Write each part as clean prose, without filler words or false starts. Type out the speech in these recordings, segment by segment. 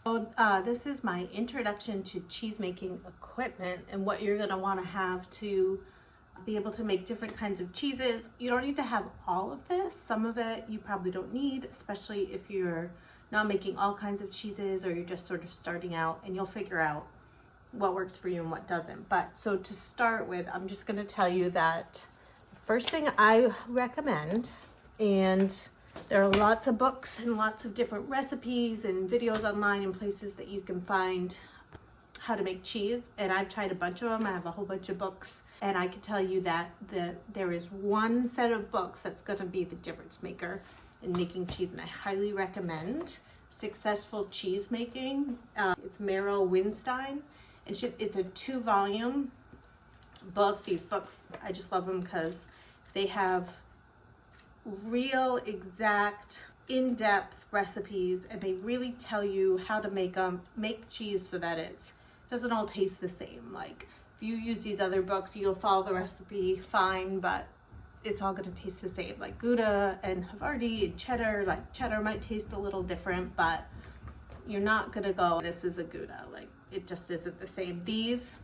So this is my introduction to cheese making equipment and what you're going to want to have to be able to make different kinds of cheeses. You don't need to have all of this. Some of it you probably don't need, especially if you're not making all kinds of cheeses or you're just sort of starting out, and you'll figure out what works for you and what doesn't. But so to start with, I'm just going to tell you that the first thing I recommend, and there are lots of books and lots of different recipes and videos online and places that you can find how to make cheese, and I've tried a bunch of them. I have a whole bunch of books, and I can tell you that there is one set of books that's going to be the difference maker in making cheese, and I highly recommend Successful Cheese Making. It's Meryl Winstein, and it's a 2-volume book. These books, I just love them because they have real, exact, in-depth recipes, and they really tell you how to make cheese so that it doesn't all taste the same. Like if you use these other books, you'll follow the recipe fine, but it's all going to taste the same. Like Gouda and Havarti and cheddar, like cheddar might taste a little different, but you're not going to go, this is a Gouda. Like it just isn't the same. These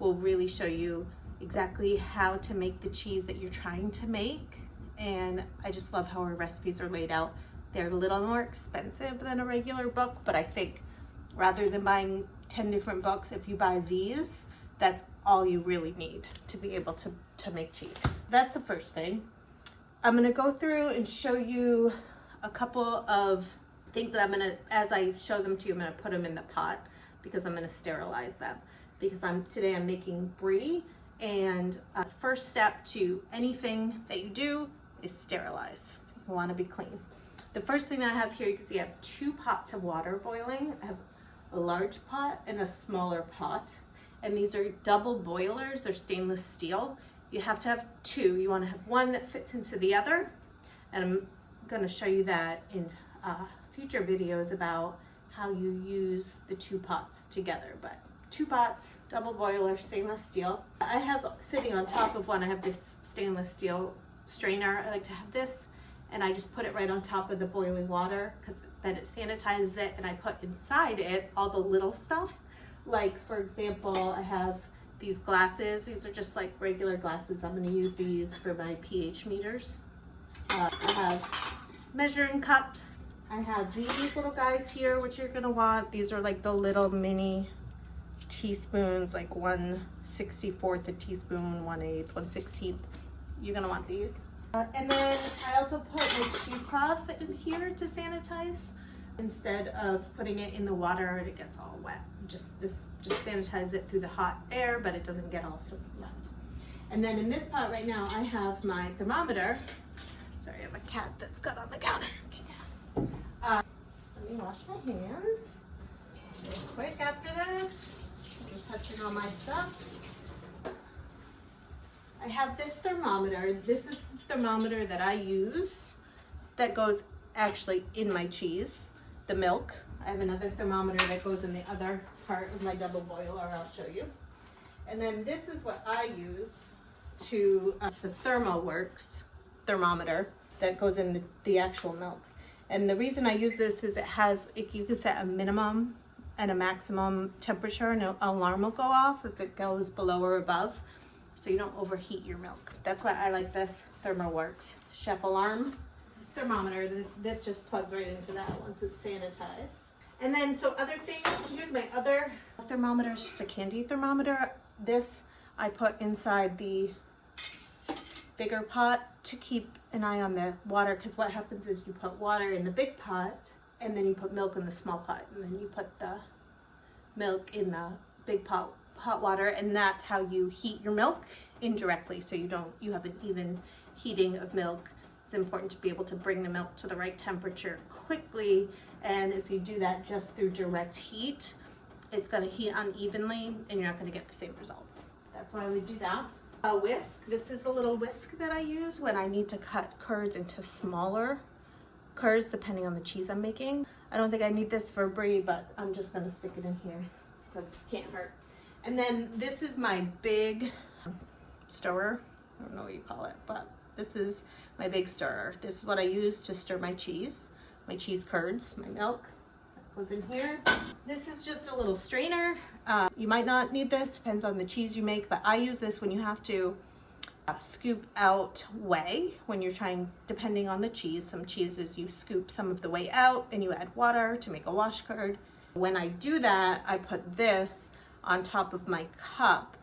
will really show you exactly how to make the cheese that you're trying to make. And I just love how our recipes are laid out. They're a little more expensive than a regular book, but I think rather than buying 10 different books, if you buy these, that's all you really need to be able to make cheese. That's the first thing. I'm gonna go through and show you a couple of things that as I show them to you, I'm gonna put them in the pot because I'm gonna sterilize them. Because today I'm making brie, and first step to anything that you do is sterilize. You want to be clean. The first thing that I have here, you can see I have 2 pots of water boiling. I have a large pot and a smaller pot, and these are double boilers. They're stainless steel. You have to have 2. You want to have one that fits into the other, and I'm going to show you that in future videos about how you use the 2 pots together. But 2 pots, double boiler, stainless steel. I have sitting on top of one, I have this stainless steel strainer. I like to have this, and I just put it right on top of the boiling water because then it sanitizes it, and I put inside it all the little stuff. Like for example, I have these glasses. These are just like regular glasses. I'm going to use these for my pH meters. I have measuring cups. I have these little guys here, which you're going to want. These are like the little mini teaspoons, like 1/64 a teaspoon, 1/8, 1/16. You're gonna want these. And then I also put a cheesecloth in here to sanitize instead of putting it in the water and it gets all wet. Just sanitize it through the hot air, but it doesn't get all sort of wet. And then in this pot right now, I have my thermometer. Sorry, I have a cat that's got on the counter. Let me wash my hands real quick after that. I'm touching all my stuff. I have this thermometer. This is the thermometer that I use that goes actually in my cheese, the milk. I have another thermometer that goes in the other part of my double boiler. I'll show you. And then this is what I use to, it's the ThermoWorks thermometer that goes in the actual milk. And the reason I use this is you can set a minimum and a maximum temperature, and an alarm will go off if it goes below or above, so you don't overheat your milk. That's why I like this ThermoWorks Chef Alarm thermometer. This just plugs right into that once it's sanitized. And then, so other things, here's my other thermometer. It's just a candy thermometer. This I put inside the bigger pot to keep an eye on the water, because what happens is you put water in the big pot, and then you put milk in the small pot, and then you put the milk in the big pot, hot water, and that's how you heat your milk indirectly, so you have an even heating of milk. It's important to be able to bring the milk to the right temperature quickly, and if you do that just through direct heat, it's going to heat unevenly, and you're not going to get the same results. That's why we do that. A whisk. This is a little whisk that I use when I need to cut curds into smaller curds, depending on the cheese I'm making. I don't think I need this for brie, but I'm just gonna stick it in here because it can't hurt. And then this is my big stirrer. I don't know what you call it, but this is my big stirrer. This is what I use to stir my cheese curds, my milk. That goes in here. This is just a little strainer. You might not need this, depends on the cheese you make, but I use this when you have to scoop out whey when you're trying, depending on the cheese. Some cheeses you scoop some of the whey out and you add water to make a wash curd. When I do that, I put this on top of my cup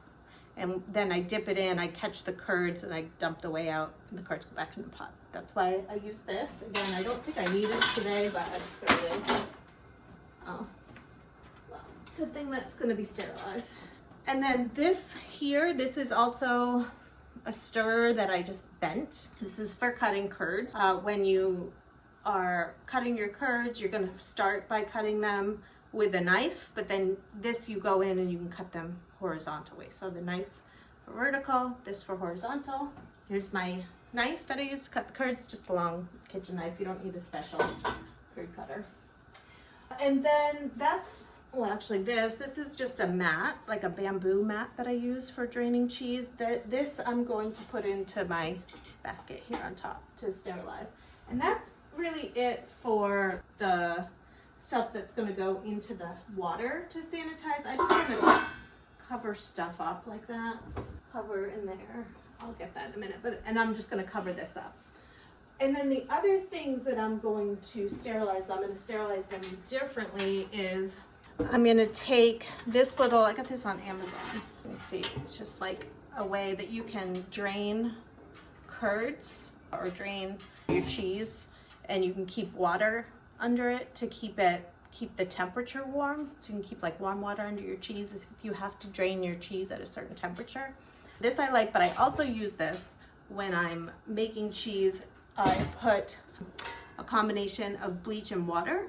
and then I dip it in, I catch the curds and I dump the whey out and the curds go back in the pot. That's why I use this. Again, I don't think I need it today, but I just throw it in. Oh, well, good thing that's gonna be sterilized. And then this here, this is also a stirrer that I just bent. This is for cutting curds. When you are cutting your curds, you're gonna start by cutting them with a knife, but then this you go in and you can cut them horizontally. So the knife for vertical, this for horizontal. Here's my knife that I use to cut the curds, just a long kitchen knife. You don't need a special curd cutter. And then that's, well, actually this is just a mat, like a bamboo mat that I use for draining cheese. This I'm going to put into my basket here on top to sterilize. And that's really it for the stuff that's going to go into the water to sanitize. I just want to cover stuff up like that. Cover in there. I'll get that in a minute. And I'm just going to cover this up. And then the other things that I'm going to sterilize, I'm going to sterilize them differently, is I'm going to take this little, I got this on Amazon. Let's see, it's just like a way that you can drain curds or drain your cheese, and you can keep water under it to keep the temperature warm. So you can keep like warm water under your cheese if you have to drain your cheese at a certain temperature. This I like, but I also use this when I'm making cheese. I put a combination of bleach and water,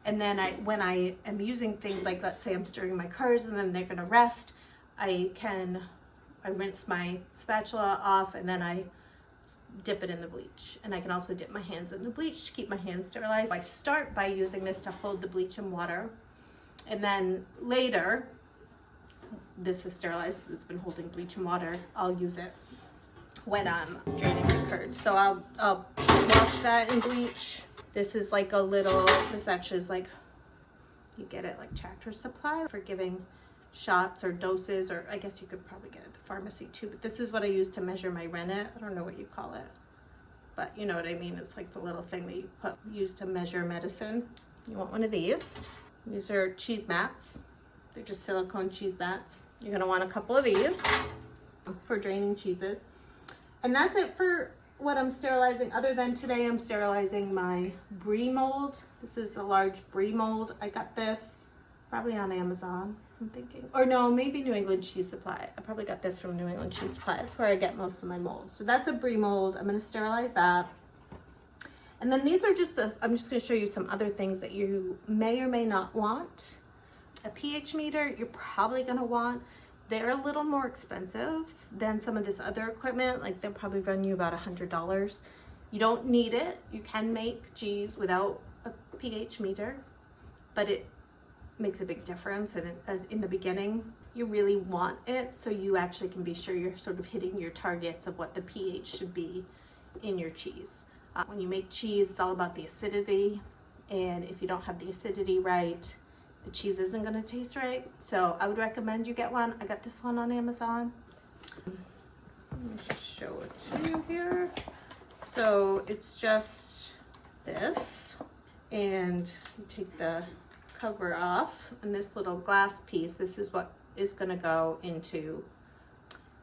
and then when I am using things like, let's say I'm stirring my curds and then they're gonna rest, I rinse my spatula off and then I dip it in the bleach. And I can also dip my hands in the bleach to keep my hands sterilized. I start by using this to hold the bleach and water, and then later, this is sterilized, it's been holding bleach and water, I'll use it when I'm draining the curds. So I'll wash that in bleach. This is like a little, this actually is like, you get it like Tractor Supply for giving shots or doses, or I guess you could probably get it at the pharmacy too, but this is what I use to measure my rennet. I don't know what you call it, but you know what I mean. It's like the little thing that you use to measure medicine. You want one of these. These are cheese mats. They're just silicone cheese mats. You're gonna want a couple of these for draining cheeses. And that's it for what I'm sterilizing. Other than today, I'm sterilizing my brie mold. This is a large brie mold. I got this probably on Amazon, I'm thinking. Or no, maybe New England Cheese Supply. I probably got this from New England Cheese Supply. That's where I get most of my molds. So that's a brie mold. I'm gonna sterilize that. And then these are just, I'm just gonna show you some other things that you may or may not want. A pH meter, you're probably gonna want. They're a little more expensive than some of this other equipment. Like they'll probably run you about $100. You don't need it. You can make cheese without a pH meter, but it makes a big difference. And in the beginning, you really want it so you actually can be sure you're sort of hitting your targets of what the pH should be in your cheese. When you make cheese, it's all about the acidity. And if you don't have the acidity right, the cheese isn't going to taste right. So I would recommend you get one. I got this one on Amazon. Let me just show it to you here. So it's just this, and you take the cover off, and this little glass piece, this is what is going to go into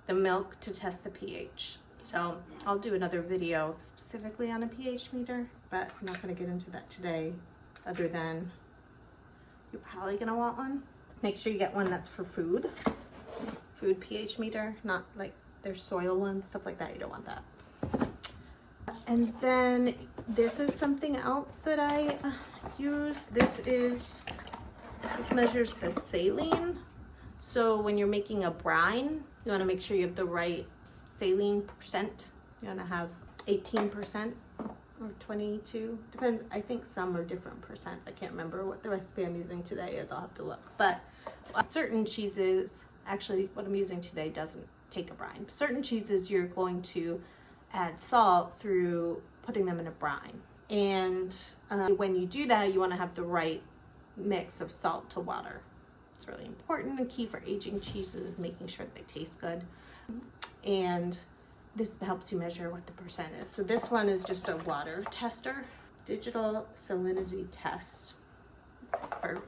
the milk to test the pH. So I'll do another video specifically on a pH meter, but I'm not going to get into that today, other than you're probably going to want one. Make sure you get one that's for food pH meter, not like there's soil ones, stuff like that. You don't want that. And then this is something else that I use. This measures the saline. So when you're making a brine, you want to make sure you have the right saline percent. You want to have 18% or 22, depends. I think some are different percents. I can't remember what the recipe I'm using today is. I'll have to look. But certain cheeses, actually what I'm using today doesn't take a brine. Certain cheeses you're going to add salt through putting them in a brine. And when you do that, you want to have the right mix of salt to water. It's really important. A key for aging cheeses is making sure that they taste good. And this helps you measure what the percent is. So this one is just a water tester, digital salinity test.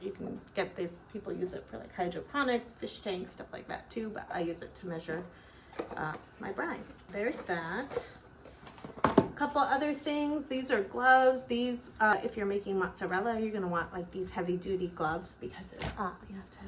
You can get this, people use it for like hydroponics, fish tanks, stuff like that too, but I use it to measure my brine. There's that. A couple other things. These are gloves. These, if you're making mozzarella, you're gonna want like these heavy duty gloves because you have to,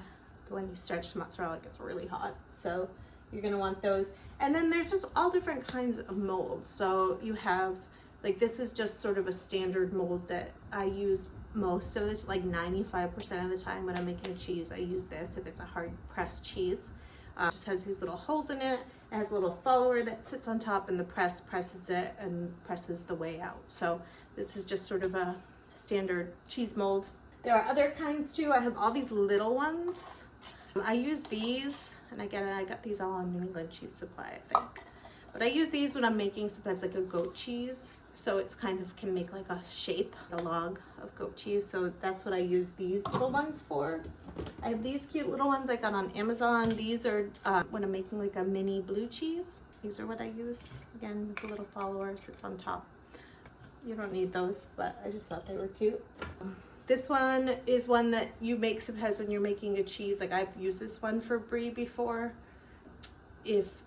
when you stretch mozzarella, it gets really hot. So you're gonna want those. And then there's just all different kinds of molds. So you have, like this is just sort of a standard mold that I use most of this, like 95% of the time when I'm making cheese, I use this if it's a hard pressed cheese. It just has these little holes in it. It has a little follower that sits on top and the press presses it and presses the whey out. So this is just sort of a standard cheese mold. There are other kinds too. I have all these little ones. I use these, and again, I got these all on New England Cheese Supply, I think. But I use these when I'm making sometimes like a goat cheese. So it's kind of can make like a shape, a log of goat cheese. So that's what I use these little ones for. I have these cute little ones I got on Amazon. These are when I'm making like a mini blue cheese. These are what I use. Again, the little follower sits on top. You don't need those, but I just thought they were cute. This one is one that you make sometimes when you're making a cheese. Like I've used this one for brie before. If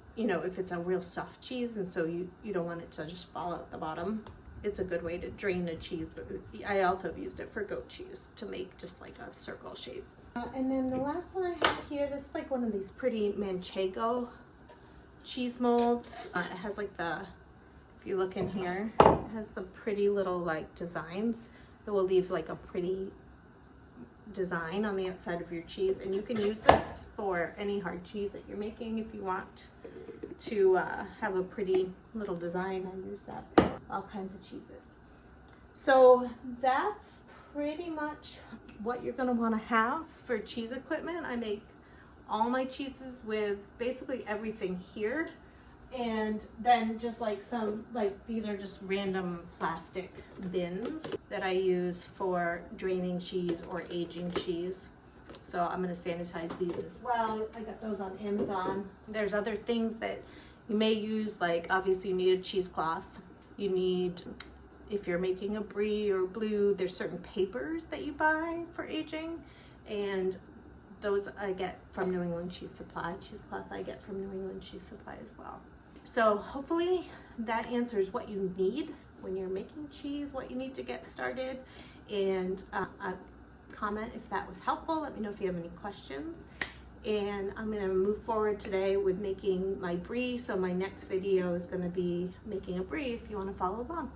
it's a real soft cheese and so you don't want it to just fall out the bottom, it's a good way to drain a cheese. But I also have used it for goat cheese to make just like a circle shape. And then the last one I have here, this is like one of these pretty Manchego cheese molds. It has like if you look in here, it has the pretty little like designs that will leave like a pretty design on the outside of your cheese. And you can use this for any hard cheese that you're making if you want to have a pretty little design. I use that for all kinds of cheeses. So that's pretty much what you're going to want to have for cheese equipment. I make all my cheeses with basically everything here, and then just like these are just random plastic bins that I use for draining cheese or aging cheese. So I'm going to sanitize these as well. I got those on Amazon. There's other things that you may use, like obviously you need a cheesecloth. You need, if you're making a brie or blue, there's certain papers that you buy for aging, and those I get from New England Cheese Supply. Cheesecloth I get from New England Cheese Supply as well. So hopefully that answers what you need when you're making cheese, what you need to get started, and comment if that was helpful. Let me know if you have any questions. And I'm going to move forward today with making my brie. So my next video is going to be making a brie if you want to follow along.